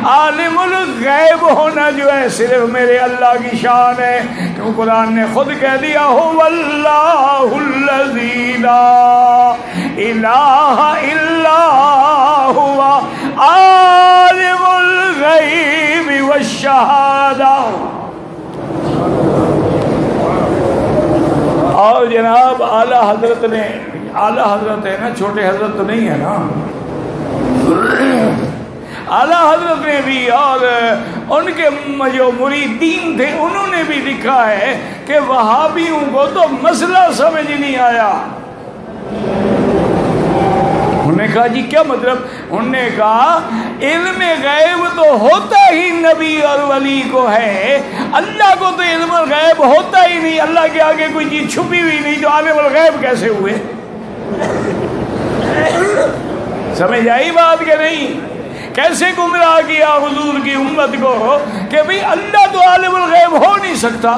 عالم الغیب ہونا جو ہے صرف میرے اللہ کی شان ہے، کیوں قرآن نے خود کہہ دیا هو اللہ الذی لا الہ الا هو عالم الغیب والشہادہ۔ اور جناب اعلیٰ حضرت نے، اعلیٰ حضرت ہے نا، چھوٹے حضرت تو نہیں ہے نا، اعلیٰ حضرت نے بھی اور ان کے جو مریدین تھے انہوں نے بھی لکھا ہے کہ وہابیوں کو تو مسئلہ سمجھ نہیں آیا۔ انہوں نے کہا جی کیا مطلب؟ انہوں نے کہا علم غیب تو ہوتا ہی نبی اور ولی کو ہے، اللہ کو تو علم غیب ہوتا ہی نہیں، اللہ کے آگے کوئی چیز چھپی ہوئی نہیں، تو عالم الغیب کیسے ہوئے؟ سمجھ آئی بات کہ نہیں؟ کیسے گمراہ کیا حضور کی امت کو کہ بھئی اللہ تو عالم الغیب ہو نہیں سکتا،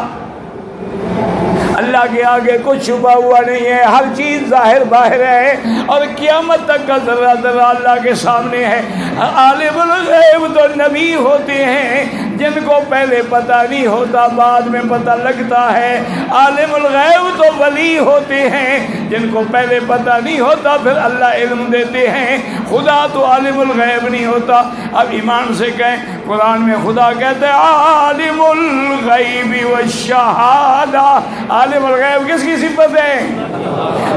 اللہ کے آگے کچھ چھپا ہوا نہیں ہے، ہر چیز ظاہر باہر ہے، اور قیامت تک کا ذرہ ذرہ اللہ کے سامنے ہے۔ عالم الغیب تو نبی ہوتے ہیں جن کو پہلے پتہ نہیں ہوتا، بعد میں پتہ لگتا ہے۔ عالم الغیب تو ولی ہوتے ہیں جن کو پہلے پتہ نہیں ہوتا، پھر اللہ علم دیتے ہیں۔ خدا تو عالم الغیب نہیں ہوتا۔ اب ایمان سے کہیں، قرآن میں خدا کہتے ہیں عالم الغیب والشہادہ۔ عالم الغیب کس کی صفت ہے؟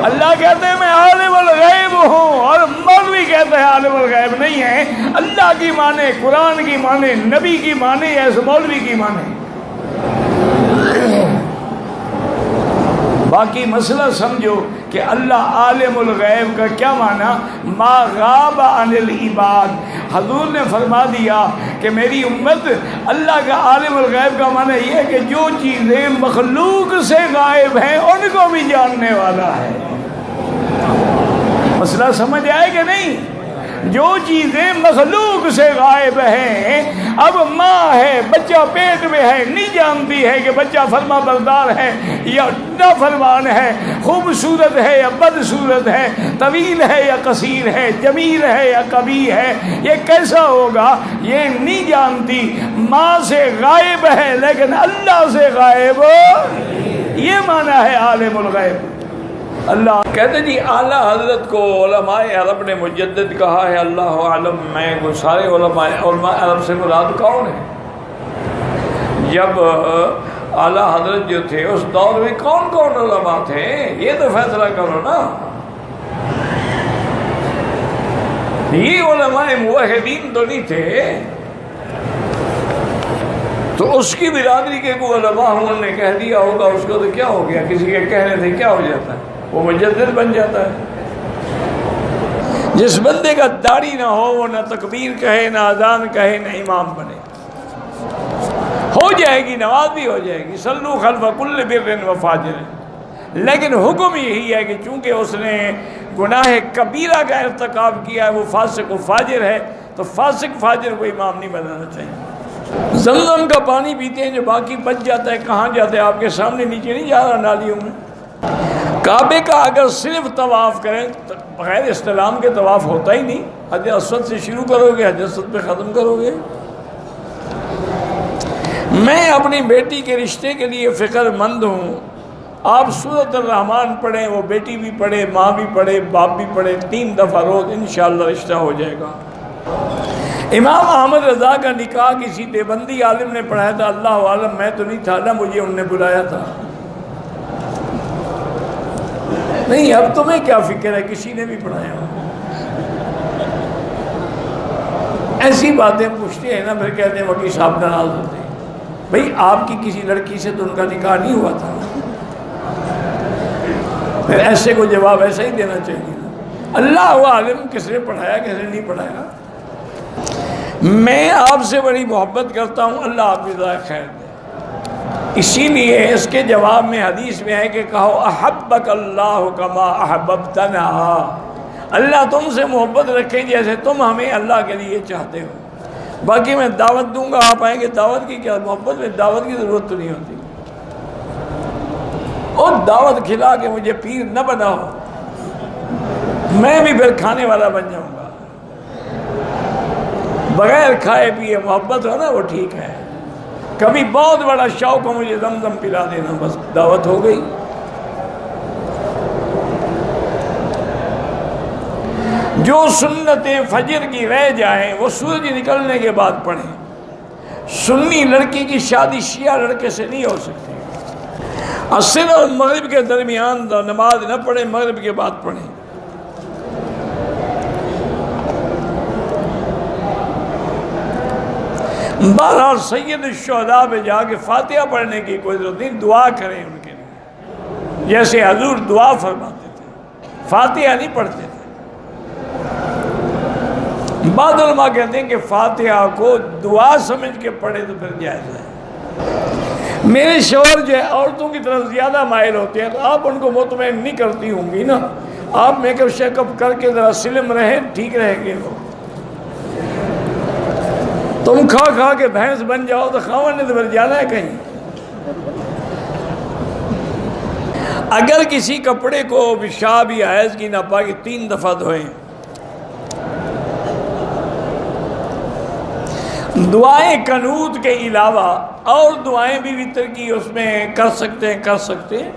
اللہ کہتے ہیں میں عالم الغیب ہوں، اور مولوی کہتے ہیں عالم الغیب نہیں ہے۔ اللہ کی مانے، قرآن کی مانے، نبی کی مانے، ایسے مولوی کی مانے۔ باقی مسئلہ سمجھو کہ اللہ عالم الغیب کا کیا معنی؟ ما غاب عن العباد۔ حضور نے فرما دیا کہ میری امت اللہ کا عالم الغیب کا معنی یہ ہے کہ جو چیزیں مخلوق سے غائب ہیں ان کو بھی جاننے والا ہے۔ مسئلہ سمجھ آئے کہ نہیں؟ جو چیزیں مخلوق سے غائب ہیں، اب ماں ہے، بچہ پیٹ میں ہے، نہیں جانتی ہے کہ بچہ فرما بردار ہے یا نافرمان ہے، خوبصورت ہے یا بدصورت ہے، طویل ہے یا قصیر ہے، جمیل ہے یا کبھی ہے، یہ کیسا ہوگا یہ نہیں جانتی۔ ماں سے غائب ہے لیکن اللہ سے غائب، یہ معنی ہے عالم الغیب۔ اللہ کہتے جی اعلیٰ حضرت کو علماء عرب نے مجدد کہا ہے، اللہ عالم میں وہ سارے علماء عرب سے مراد کون ہے؟ جب اعلیٰ حضرت جو تھے اس دور میں کون کون علماء تھے یہ تو فیصلہ کرو نا۔ یہ علماء موحدین تو نہیں تھے، تو اس کی برادری کے کوئی علماء انہوں نے کہہ دیا ہوگا، اس کو تو کیا ہو گیا، کسی کے کہنے سے کیا ہو جاتا ہے، وہ مجدد بن جاتا ہے۔ جس بندے کا داڑھی نہ ہو وہ نہ تکبیر کہے، نہ اذان کہے، نہ امام بنے، ہو جائے گی نماز بھی ہو جائے گی، صلو خلف کل بر و فاجر، لیکن حکم یہی ہے کہ چونکہ اس نے گناہ کبیرہ کا ارتکاب کیا ہے، وہ فاسق و فاجر ہے، تو فاسق فاجر کو امام نہیں بنانا چاہیے۔ زمزم کا پانی پیتے ہیں جو باقی بچ جاتا ہے، کہاں جاتا ہے؟ آپ کے سامنے نیچے نہیں جا رہا نالیوں میں۔ کعبے کا اگر صرف طواف کریں بغیر استلام کے طواف ہوتا ہی نہیں، حجر اسود سے شروع کرو گے، حجر اسود پہ ختم کرو گے۔ میں اپنی بیٹی کے رشتے کے لیے فکر مند ہوں، آپ سورۃ الرحمن پڑھیں، وہ بیٹی بھی پڑھے، ماں بھی پڑھے، باپ بھی پڑھے، 3 دفعہ روز، انشاءاللہ رشتہ ہو جائے گا۔ امام احمد رضا کا نکاح کسی دیوبندی عالم نے پڑھایا تھا، اللہ عالم میں تو نہیں تھا نا، مجھے انہوں نے بلایا تھا۔ نہیں اب تمہیں کیا فکر ہے، کسی نے بھی پڑھایا ہو۔ ایسی باتیں پوچھتے ہیں نا، پھر کہتے ہیں وکیل صاحب ناراض ہوتے ہیں۔ بھئی آپ کی کسی لڑکی سے تو ان کا نکاح نہیں ہوا تھا، پھر ایسے کو جواب ایسا ہی دینا چاہیے۔ اللہ عالم کس نے پڑھایا کس نے نہیں پڑھایا۔ میں آپ سے بڑی محبت کرتا ہوں، اللہ آپ کی جزائے خیر دے۔ اسی لیے اس کے جواب میں حدیث میں ہے کہ کہو احبک اللہ کما احببتنا، اللہ تم سے محبت رکھیں جیسے تم ہمیں اللہ کے لیے چاہتے ہو۔ باقی میں دعوت دوں گا، آپ آئیں گے، دعوت کی کیا محبت میں دعوت کی ضرورت تو نہیں ہوتی، اور دعوت کھلا کے مجھے پیر نہ بناؤ، میں بھی پھر کھانے والا بن جاؤں گا۔ بغیر کھائے پیے محبت ہو نا وہ ٹھیک ہے. کبھی بہت بڑا شوق ہو مجھے زمزم پلا دینا، بس دعوت ہو گئی. جو سنتیں فجر کی رہ جائیں وہ سورج نکلنے کے بعد پڑھیں. سنی لڑکی کی شادی شیعہ لڑکے سے نہیں ہو سکتی. عصر اور مغرب کے درمیان نماز نہ پڑھیں، مغرب کے بعد پڑھیں. بہرحال سید الشہداء پہ جا کے فاتحہ پڑھنے کی کوئی ضرورت نہیں، دعا کریں ان کے لیے جیسے حضور دعا فرماتے تھے، فاتحہ نہیں پڑھتے تھے. بعض علماء کہتے ہیں کہ فاتحہ کو دعا سمجھ کے پڑھے تو پھر جائز ہے. میرے شوہر جو ہے عورتوں کی طرف زیادہ مائل ہوتے ہیں، تو آپ ان کو مطمئن نہیں کرتی ہوں گی نا. آپ میک اپ شیک اپ کر کے ذرا سلم رہیں، ٹھیک رہیں گے. وہ تم کھا کھا کے بھینس بن جاؤ تو خاوند نے تو پھر جانا ہے کہیں. اگر کسی کپڑے کو پیشاب یا حیض کی ناپاکی 3 دفعہ دھوئیں، دعائیں قنوت کے علاوہ اور دعائیں بھی وتر کی اس میں کر سکتے ہیں.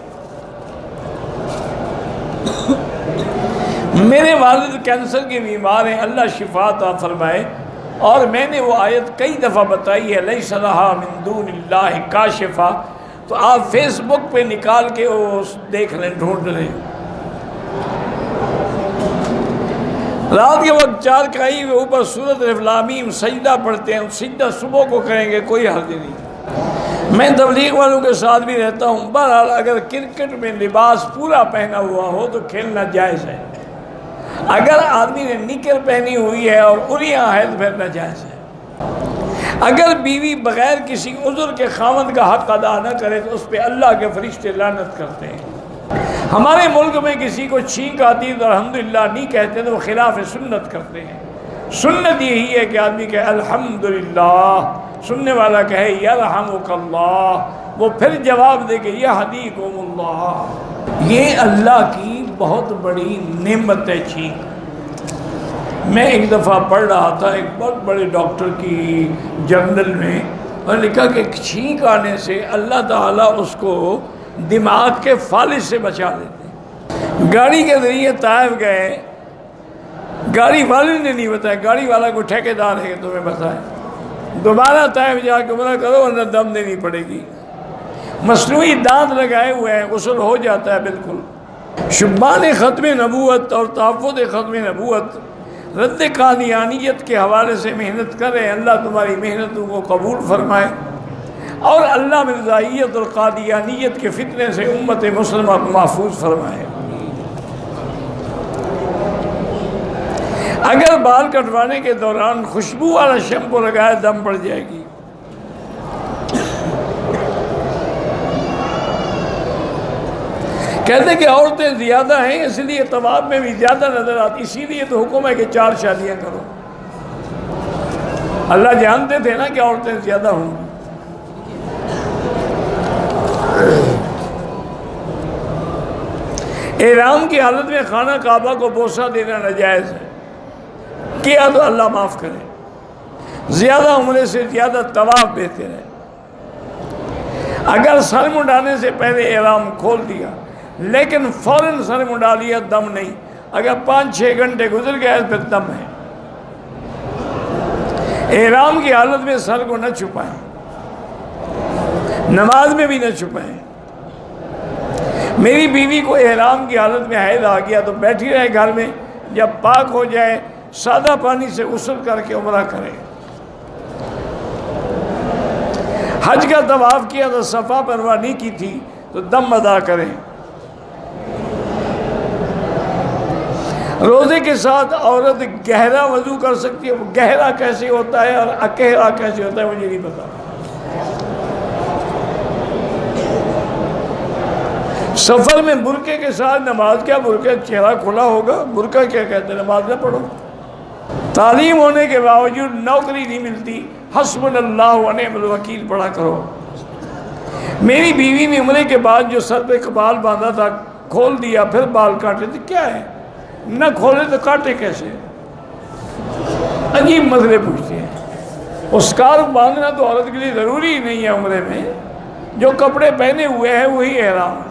میرے والد کینسر کے بیمار ہیں، اللہ شفا عطا فرمائے. اور میں نے وہ آیت کئی دفعہ بتائی ہے، لیس لہا من دون اللہ کاشفہ. تو آپ فیس بک پہ نکال کے وہ دیکھ لیں، ڈھونڈ لیں. رات کے وقت چارپائی کے اوپر سورۃ الف لام میم سجدہ پڑھتے ہیں، سجدہ صبح کو کریں گے، کوئی حرج نہیں. میں تبلیغ والوں کے ساتھ بھی رہتا ہوں. بہرحال اگر کرکٹ میں لباس پورا پہنا ہوا ہو تو کھیلنا جائز ہے. اگر آدمی نے نکر پہنی ہوئی ہے اور اریاں ہے تو پھر ناجائز ہے. اگر بیوی بغیر کسی عذر کے خاوند کا حق ادا نہ کرے تو اس پہ اللہ کے فرشتے لعنت کرتے ہیں. ہمارے ملک میں کسی کو چھینک آتی تو الحمدللہ نہیں کہتے تو وہ خلاف سنت کرتے ہیں. سنت یہی ہے کہ آدمی کہے الحمدللہ، سننے والا کہے یرحمک اللہ، وہ پھر جواب دے کہ یہدیکم اللہ. یہ اللہ کی بہت بڑی نعمت ہے چھینک. میں ایک دفعہ پڑھ رہا تھا ایک بہت بڑے ڈاکٹر کی جرنل میں، اور لکھا کہ چھینک آنے سے اللہ تعالیٰ اس کو دماغ کے فالج سے بچا دیتے. گاڑی کے ذریعے طائف گئے، گاڑی والے نے نہیں بتایا، گاڑی والا کو ٹھیکیدار ہے کہ تمہیں بتائے. دوبارہ طائف جا کے عمرہ کرو ورنہ دم دینی پڑے گی. مصنوعی دانت لگائے ہوئے ہیں، غسل ہو جاتا ہے بالکل. شبان ختم نبوت اور تحفظ ختم نبوت رد قادیانیت کے حوالے سے محنت کریں. اللہ تمہاری محنتوں کو قبول فرمائے اور اللہ مرزائیت اور قادیانیت کے فتنے سے امت مسلمہ کو محفوظ فرمائے. اگر بال کٹوانے کے دوران خوشبو والا شیمپو لگائے دم پڑ جائے گی. کہتے کہ عورتیں زیادہ ہیں اس لیے طواف میں بھی زیادہ نظر آتی، اسی لیے تو حکم ہے کہ 4 شادیاں کرو. اللہ جانتے تھے نا کہ عورتیں زیادہ ہوں. احرام کی حالت میں خانہ کعبہ کو بوسہ دینا ناجائز ہے. کیا تو اللہ معاف کرے. زیادہ عمرے سے زیادہ طواف بہتر ہے. اگر سر منڈانے سے پہلے احرام کھول دیا لیکن فوراً سر منڈا لیا دم نہیں. اگر 5-6 گھنٹے گزر گئے پھر دم ہے. احرام کی حالت میں سر کو نہ چھپائیں، نماز میں بھی نہ چھپائیں. میری بیوی کو احرام کی حالت میں حیض آ گیا تو بیٹھی رہے گھر میں، جب پاک ہو جائے سادہ پانی سے غسل کر کے عمرہ کرے. حج کا طواف کیا تو صفا مروہ نہیں کی تھی تو دم ادا کریں. روزے کے ساتھ عورت گہرا وضو کر سکتی ہے. وہ گہرا کیسے ہوتا ہے اور اکہرا کیسے ہوتا ہے مجھے نہیں پتا. سفر میں برقعے کے ساتھ نماز، کیا برقعہ چہرہ کھلا ہوگا؟ برقعہ کیا کہتے ہیں؟ نماز نہ پڑھو. تعلیم ہونے کے باوجود نوکری نہیں ملتی، حسبنا اللہ و نعم الوکیل پڑھا کرو. میری بیوی نے عمرے کے بعد جو سر پہ بال باندھا تھا کھول دیا، پھر بال کاٹے تھے. کیا ہے؟ نہ کھولے تو کاٹے کیسے؟ عجیب مسئلے پوچھتے ہیں. اور سکارف باندھنا تو عورت کے لیے ضروری ہی نہیں ہے عمرے میں. جو کپڑے پہنے ہوئے ہیں وہی احرام.